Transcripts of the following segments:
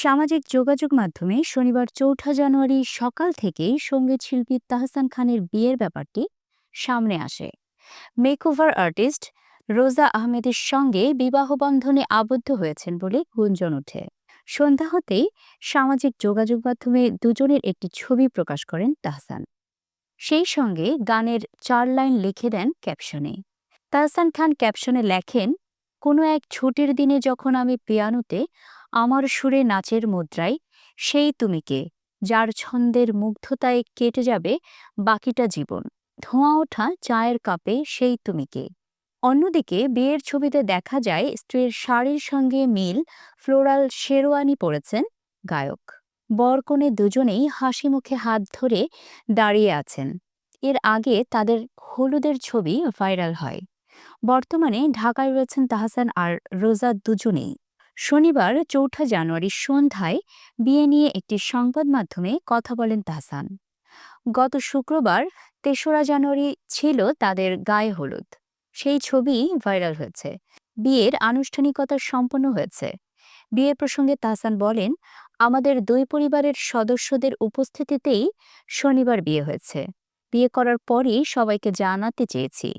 সামাজিক যোগাযোগ মাধ্যমে শনিবার ৪ঠা জানুয়ারি সকাল থেকেই সঙ্গীত শিল্পী তাহসান খানের বিয়ের ব্যাপারটি সামনে আসে। মেকওভার আর্টিস্ট রোজা আহমেদের সঙ্গে বিবাহ বন্ধনে আবদ্ধ হয়েছেন বলে গুঞ্জন ওঠে। সন্ধ্যা হতেই সামাজিক যোগাযোগ মাধ্যমে দুজনের একটি ছবি প্রকাশ করেন তাহসান। সেই সঙ্গে গানের ৪ লাইন লিখে দেন ক্যাপশনে। তাহসান খান ক্যাপশনে লেখেন, কোনো এক ছুটির দিনে যখন আমি পিয়ানোতে আমার সুরে নাচের মুদ্রায়, সেই তুমি কে, যার ছন্দের মুগ্ধতায় কেটে যাবে বাকিটা জীবন, ধোঁয়া ওঠা চায়ের কাপে সেই তুমি কে। অন্যদিকে বিয়ের ছবিতে দেখা যায় স্ত্রীর শাড়ির সঙ্গে মিল ফ্লোরাল শেরওয়ানি পরেছেন গায়ক। বরকনে দুজনেই হাসি মুখে হাত ধরে দাঁড়িয়ে আছেন। এর আগে তাদের হলুদের ছবি ভাইরাল হয়। বর্তমানে ঢাকায় রয়েছেন তাহসান আর রোজা দুজনেই। শনিবার ৪ঠা জানুয়ারি সন্ধ্যায় বিয়ে নিয়ে একটি সংবাদ মাধ্যমে কথা বলেন তাহসান। গত শুক্রবার ৩রা জানুয়ারি ছিল তাদের গায়ে হলুদ। সেই ছবি ভাইরাল হয়েছে। বিয়ের আনুষ্ঠানিকতা সম্পন্ন হয়েছে। বিয়ে প্রসঙ্গে তাহসান বলেন, আমাদের দুই পরিবারের সদস্যদের উপস্থিতিতেই শনিবার বিয়ে হয়েছে। বিয়ে করার পরই সবাইকে জানাতে চেয়েছি,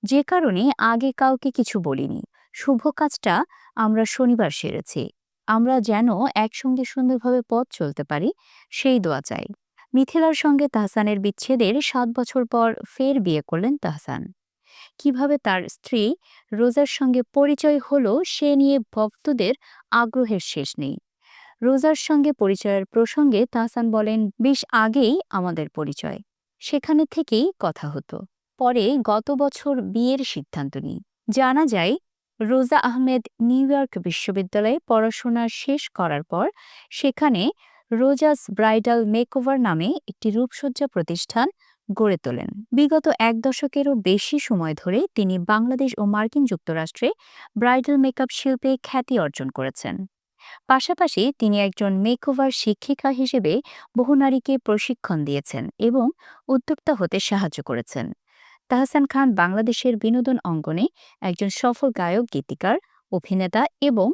যে কারণে আগে কাউকে কিছু বলিনি। শুভ কাজটা আমরা শনিবার সেরেছি। আমরা যেন একসঙ্গে সুন্দরভাবে পথ চলতে পারি, সেই দোয়া চাই। মিথিলার সঙ্গে তাহসানের বিচ্ছেদের ৭ বছর পর ফের বিয়ে করলেন তাহসান। কিভাবে তার স্ত্রী রোজার সঙ্গে পরিচয় হলো সে নিয়ে ভক্তদের আগ্রহের শেষ নেই। রোজার সঙ্গে পরিচয়ের প্রসঙ্গে তাহসান বলেন, বেশ আগেই আমাদের পরিচয়, সেখানে থেকেই কথা হতো। পরে গত বছর বিয়ের সিদ্ধান্ত নিই। জানা যায়, রোজা আহমেদ নিউ ইয়র্ক বিশ্ববিদ্যালয়ে পড়াশোনা শেষ করার পর সেখানে রোজাস ব্রাইডাল মেকওভার নামে একটি রূপসজ্জা প্রতিষ্ঠান গড়ে তোলেন। বিগত ১ দশকেরও বেশি সময় ধরে তিনি বাংলাদেশ ও মার্কিন যুক্তরাষ্ট্রে ব্রাইডাল মেকআপ শিল্পে খ্যাতি অর্জন করেছেন। পাশাপাশি তিনি একজন মেকওভার শিক্ষিকা হিসেবে বহু নারীকে প্রশিক্ষণ দিয়েছেন এবং উদ্যোক্তা হতে সাহায্য করেছেন। তাহসান খান বাংলাদেশের বিনোদন অঙ্গনে একজন সফল গায়ক, গীতিকার, অভিনেতা এবং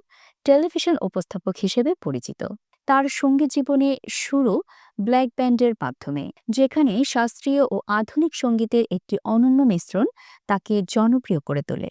টেলিভিশন উপস্থাপক হিসেবে পরিচিত। তার সঙ্গীত জীবনে শুরু ব্ল্যাক ব্যান্ডের মাধ্যমে, যেখানে শাস্ত্রীয় ও আধুনিক সঙ্গীতের একটি অনন্য মিশ্রণ তাকে জনপ্রিয় করে তোলে।